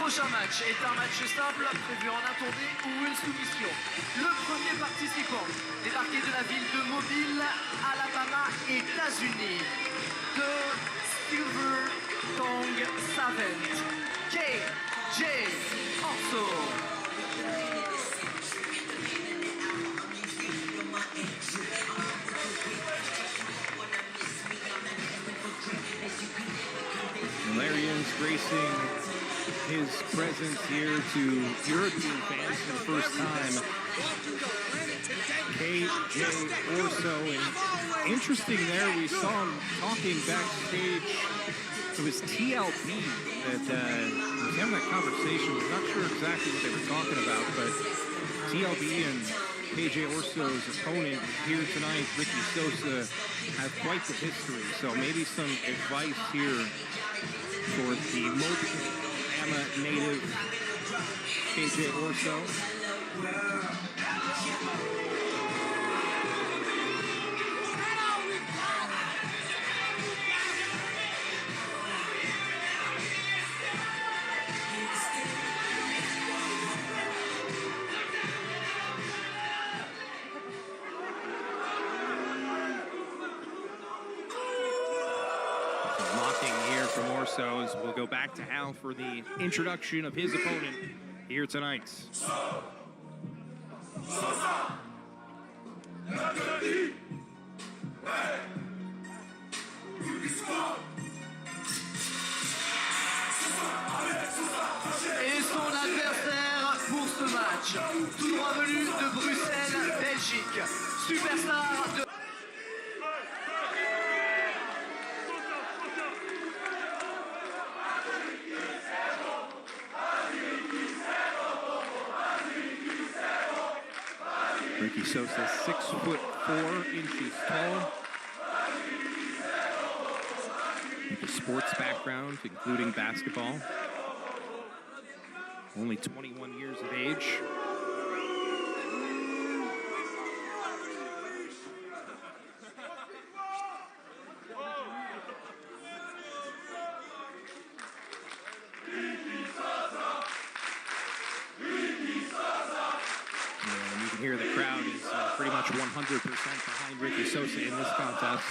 prochain match est un match simple prévu en un tournée ou une soumission. Le premier participant, débarqué de la ville de Mobile, Alabama, États-Unis, de Silver Tongue Savant, KJ Orso. Larry is gracing his presence here to European fans for the first time. KJ Orso, and interesting there, we saw him talking backstage. It was TLB that was having that conversation. We're not sure exactly what they were talking about, but TLB and KJ Orso's opponent here tonight, Ricky Sosa, have quite the history. So maybe some advice here for the Mobile, Alabama native KJ Orso. From Orso as we'll go back to Al for the introduction of his opponent here tonight. Sosa. Et son adversaire pour ce match, tout droit venu de Bruxelles, Belgique, superstar de... Ricky Sosa, 6'4" tall. With a sports background, including basketball. Only 21 years of age. Here the crowd is pretty much 100% behind Ricky Sosa in this contest,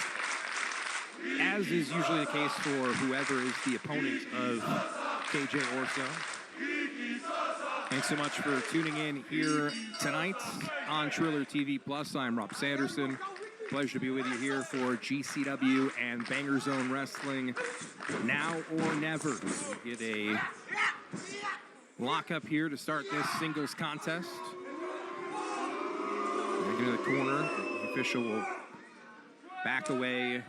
as is usually the case for whoever is the opponent of KJ Orso. Thanks so much for tuning in here tonight on Triller TV Plus. I'm Rob Sanderson. Pleasure to be with you here for GCW and Banger Zone Wrestling Now or Never. We get a lockup here to start this singles contest. Into the corner, the official will back away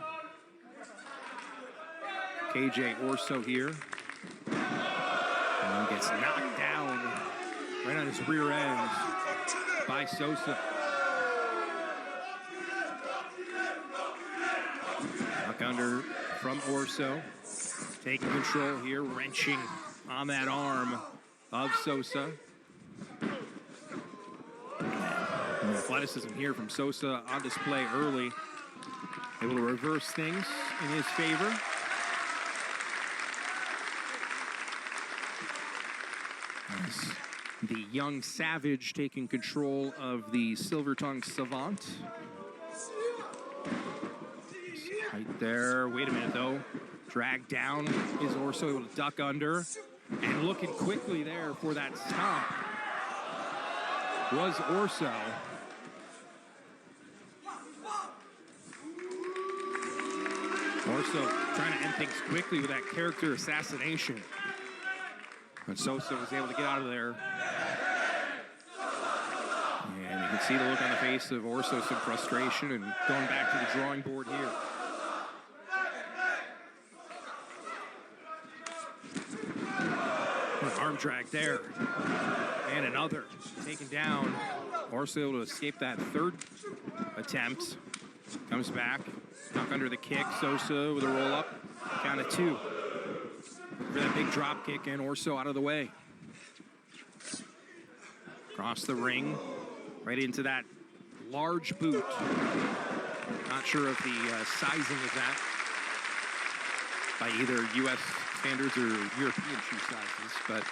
KJ Orso here. And gets knocked down right on his rear end by Sosa. Knock under from Orso. Taking control here, wrenching on that arm of Sosa. Athleticism here from Sosa on display early. Able to reverse things in his favor. As the young Savage taking control of the Silver Tongue Savant. Right there. Wait a minute though. Dragged down is Orso, able to duck under. And looking quickly there for that stomp was Orso. Orso trying to end things quickly with that character assassination. But Sosa was able to get out of there. And you can see the look on the face of Orso, some frustration, and going back to the drawing board here. An arm drag there. And another. Taken down. Orso able to escape that third attempt. Comes back. Knock under the kick. Sosa with a roll up. Count of two. For that big drop kick, and Orso out of the way. Across the ring. Right into that large boot. Not sure of the sizing of that by either U.S. standards or European shoe sizes, but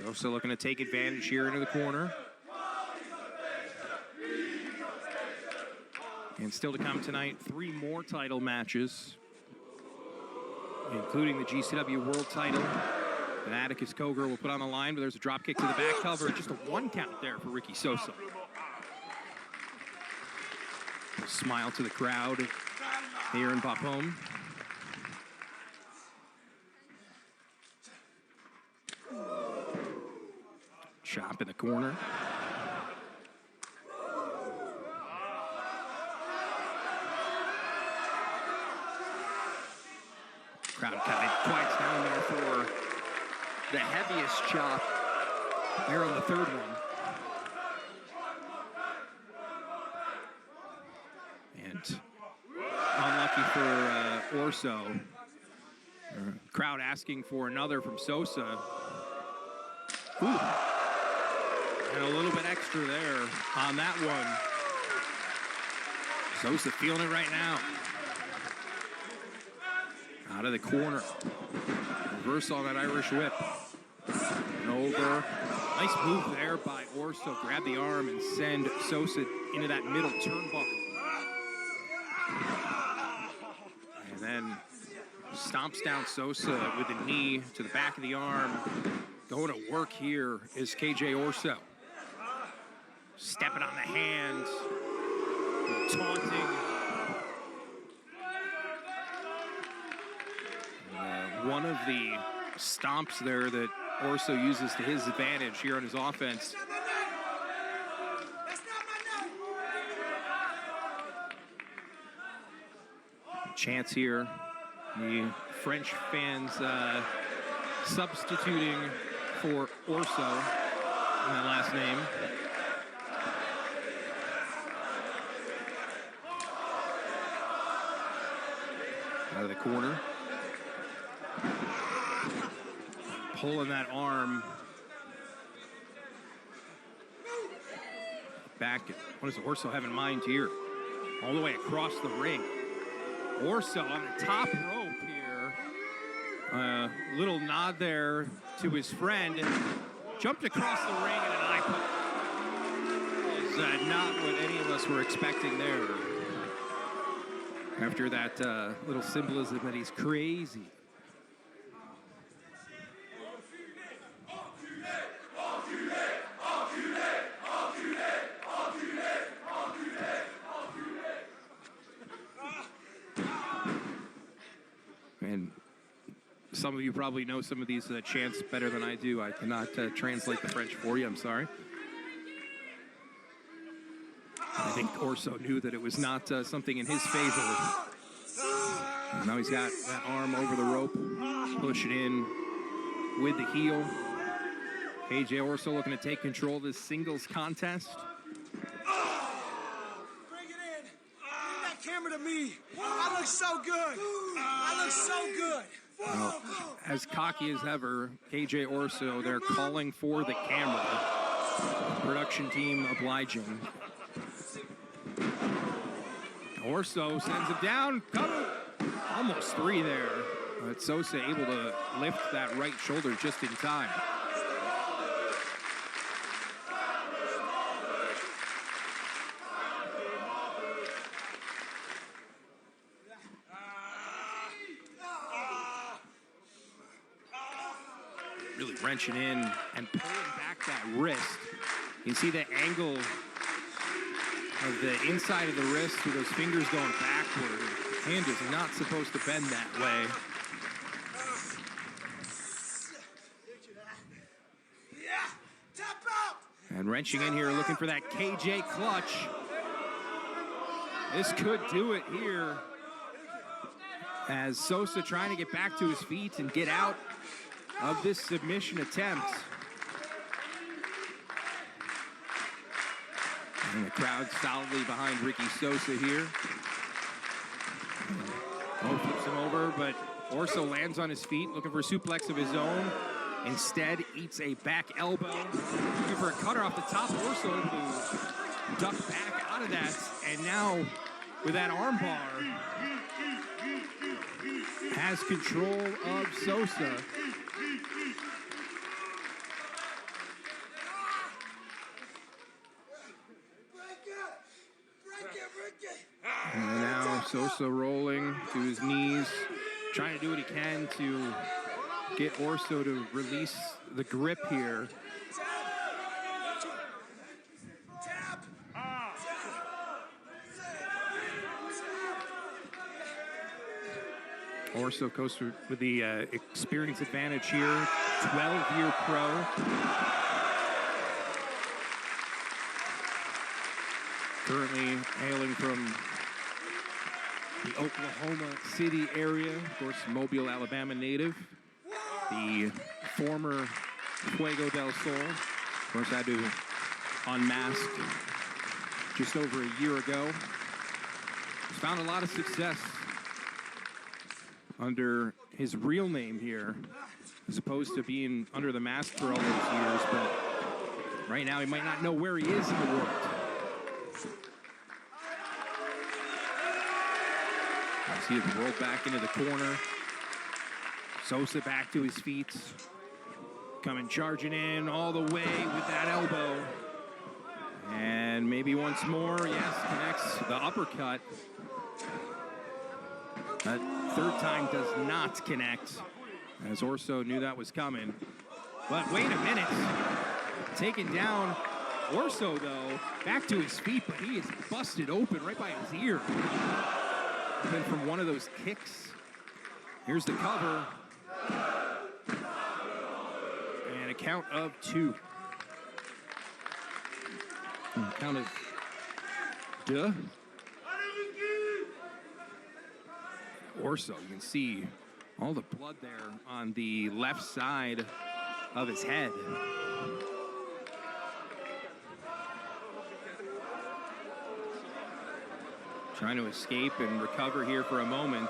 Sosa looking to take advantage here into the corner. And still to come tonight, 3 more title matches, including the GCW World title that Atticus Coger will put on the line, but there's a drop kick to the back cover. Just a 1 count there for Ricky Sosa. A smile to the crowd here in Bapaume. Chop in the corner. Crowd kind of quiets down there for the heaviest chop there on the 3rd one. And unlucky for Orso. Crowd asking for another from Sosa. Ooh. And a little bit extra there on that one. Sosa feeling it right now. Out of the corner. Reversal on that Irish whip. And over. Nice move there by Orso. Grab the arm and send Sosa into that middle turnbuckle. And then stomps down Sosa with a knee to the back of the arm. Going to work here is KJ Orso. Stepping on the hand. Taunting. One of the stomps there that Orso uses to his advantage here on his offense. Chance here. The French fans substituting for Orso in that last name. Out of the corner. Pulling that arm back. What does Orso have in mind here? All the way across the ring. Orso on the top rope here. Little nod there to his friend. Jumped across the ring and an eye poke. Was not what any of us were expecting there. After that little symbolism that he's crazy. And some of you probably know some of these chants better than I do. I cannot translate the French for you, I'm sorry. I think Orso knew that it was not something in his favor. And now he's got that arm over the rope, pushing in with the heel. KJ Orso looking to take control of this singles contest. Bring it in. Bring that camera to me. I look so good. I look so good. Well, as cocky as ever, KJ Orso, they're calling for the camera. Production team obliging. Orso sends him down, cover. Almost 3 there. But Sosa able to lift that right shoulder just in time. Really wrenching in and pulling back that wrist. You can see the angle of the inside of the wrist with those fingers going backward. Hand is not supposed to bend that way. And wrenching in here, looking for that KJ clutch. This could do it here. As Sosa trying to get back to his feet and get out of this submission attempt. And the crowd solidly behind Ricky Sosa here. Oh, flips him over, but Orso lands on his feet, looking for a suplex of his own. Instead, eats a back elbow. Looking for a cutter off the top. Orso able to duck back out of that. And now, with that armbar, has control of Sosa. Sosa rolling to his knees, trying to do what he can to get Orso to release the grip here. Orso goes with the experience advantage here, 12-year pro. Currently hailing from the Oklahoma City area, of course, Mobile, Alabama native. The former Fuego del Sol, of course, had to unmask just over a year ago. He's found a lot of success under his real name here, as opposed to being under the mask for all those years, but right now he might not know where he is in the world. See it roll back into the corner. Sosa back to his feet. Coming charging in all the way with that elbow. And maybe once more, yes, connects the uppercut. That third time does not connect, as Orso knew that was coming. But wait a minute. Taken down. Orso, though, back to his feet, but he is busted open right by his ear. Been from one of those kicks. Here's the cover. And a count of 2. Count of duh. Orso, you can see all the blood there on the left side of his head. Trying to escape and recover here for a moment.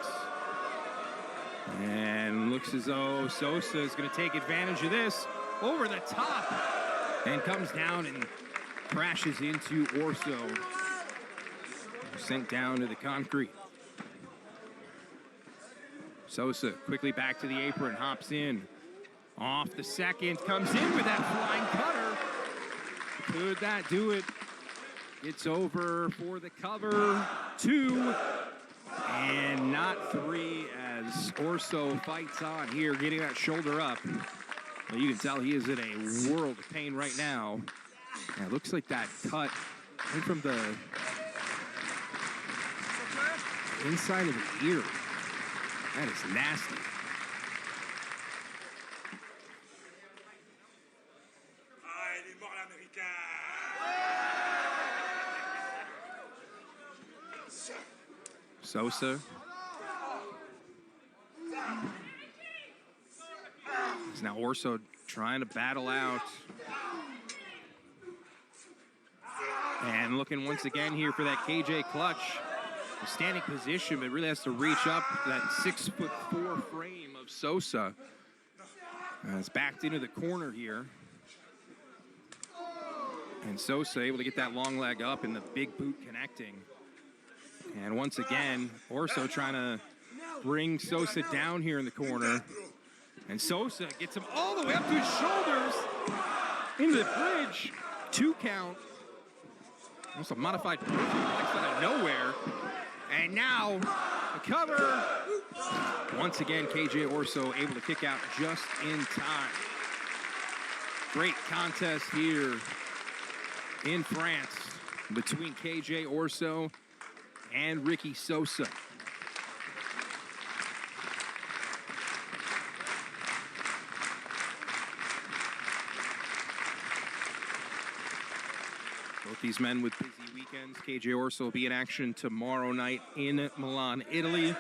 And looks as though Sosa is going to take advantage of this. Over the top. And comes down and crashes into Orso. Sent down to the concrete. Sosa quickly back to the apron, hops in. Off the second, comes in with that flying cutter. Could that do it? It's over for the cover. 2 and not 3, as Orso fights on here, getting that shoulder up. Well, you can tell he is in a world of pain right now. Yeah, it looks like that cut right from the inside of the ear. That is nasty. Sosa. It's now Orso trying to battle out. And looking once again here for that KJ clutch. A standing position, but really has to reach up that 6'4" frame of Sosa. It's backed into the corner here. And Sosa able to get that long leg up and the big boot connecting. And once again, Orso trying to bring Sosa down here in the corner. And Sosa gets him all the way up to his shoulders into the bridge. 2 count. Almost a modified out of nowhere. And now the cover. Once again, KJ Orso able to kick out just in time. Great contest here in France between KJ Orso and Ricky Sosa. Both these men with busy weekends. KJ Orso will be in action tomorrow night in Milan, Italy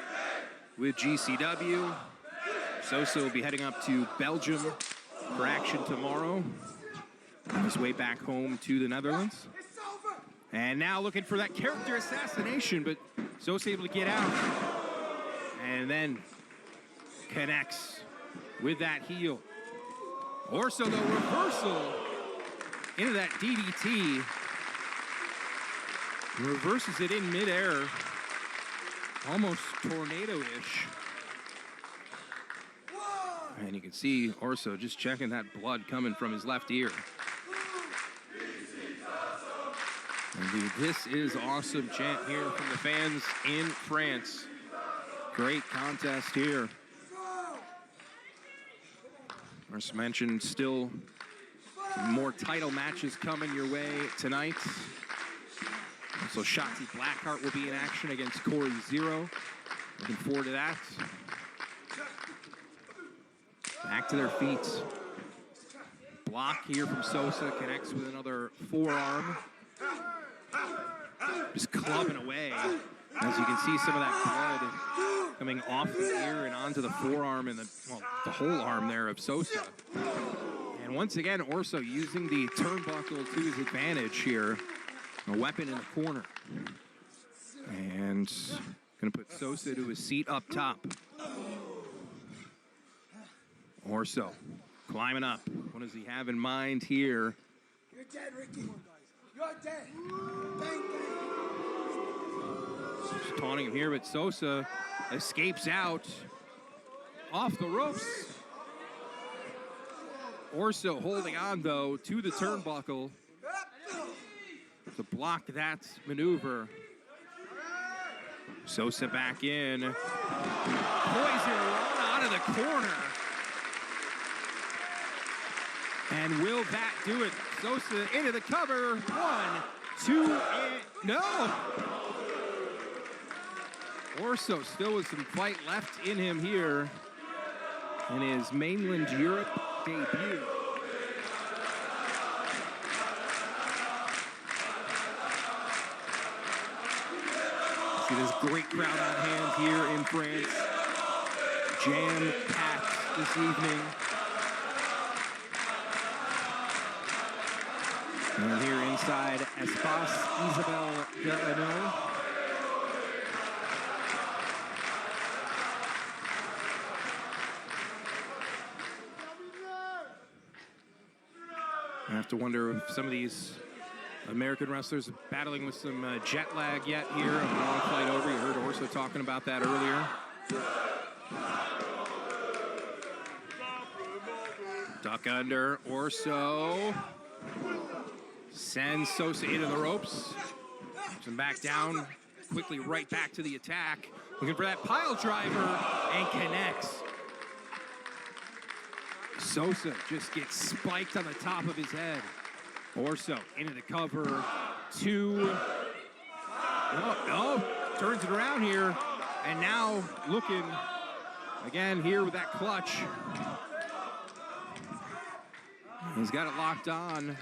with GCW. Sosa will be heading up to Belgium for action tomorrow. On his way back home to the Netherlands. And now looking for that character assassination, but Sosa able to get out. And then connects with that heel. Orso, though, reversal into that DDT. Reverses it in midair. Almost tornado-ish. And you can see Orso just checking that blood coming from his left ear. Indeed, this is awesome chant here from the fans in France. Great contest here. As mentioned, still some more title matches coming your way tonight. Also, Shotzi Blackheart will be in action against Corey Zero. Looking forward to that. Back to their feet. Block here from Sosa, connects with another forearm. Just clubbing away. As you can see, some of that blood coming off the ear and onto the forearm and the whole arm there of Sosa. And once again, Orso using the turnbuckle to his advantage here. A weapon in the corner. And going to put Sosa to his seat up top. Orso climbing up. What does he have in mind here? You're dead, Ricky. You're dead. Bang, bang. Just taunting him here, but Sosa escapes out off the ropes. Orso holding on, though, to the turnbuckle to block that maneuver. Sosa back in. Poison run out of the corner. And will that do it? Sosa into the cover. 1, 2, and no! Orso still with some fight left in him here in his mainland Europe debut. See this great crowd on hand here in France. Jam-packed this evening. And here inside GCWxBZW. I have to wonder if some of these American wrestlers are battling with some jet lag yet here. A long flight over. You heard Orso talking about that earlier. Duck under. Orso sends Sosa into the ropes. Puts him back down. Quickly right back to the attack. Looking for that pile driver and connects. Sosa just gets spiked on the top of his head. Orso into the cover. 2. No, turns it around here. And now looking again here with that clutch. He's got it locked on.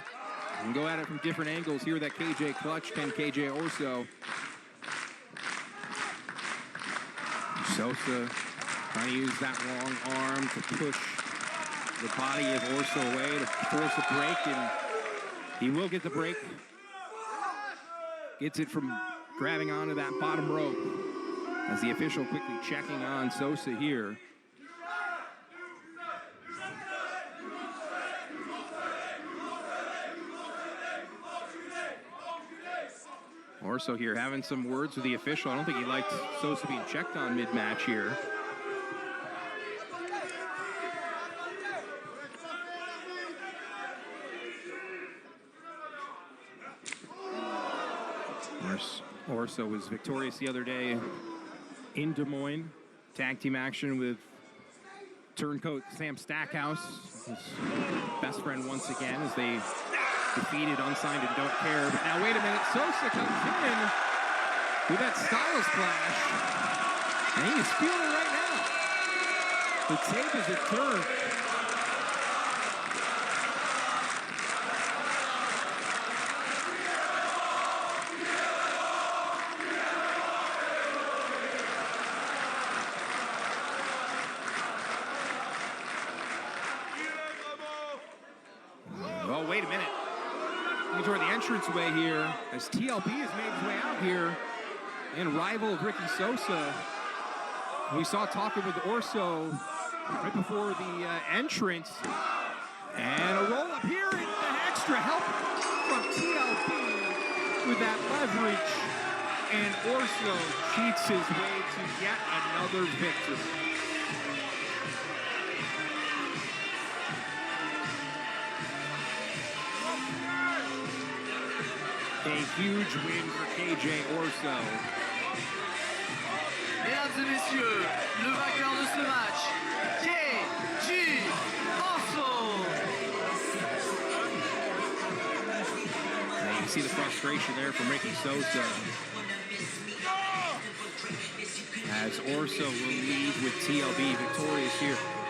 And go at it from different angles here. That KJ clutch, can KJ Orso. Sosa trying to use that long arm to push the body of Orso away to force a break, and he will get the break. Gets it from grabbing onto that bottom rope as the official quickly checking on Sosa here. Orso here having some words with the official. I don't think he liked Sosa being checked on mid-match here. Orso was victorious the other day in Des Moines. Tag team action with turncoat Sam Stackhouse, his best friend once again, as they defeated Unsigned and Don't Care. But now wait a minute, Sosa comes in with that Styles Clash, and he is feeling it right now. The tables have turned. Oh, wait a minute. Looking toward the entranceway here as TLP has made his way out here, and rival of Ricky Sosa. We saw talking with Orso right before the entrance. And a roll up here, and the extra help from TLP with that leverage. And Orso cheats his way to yet another victory. A huge win for KJ Orso. Mesdames et messieurs, le vainqueur de ce match, KG Orso. And you can see the frustration there from Ricky Sosa. As Orso will leave with TLB victorious here.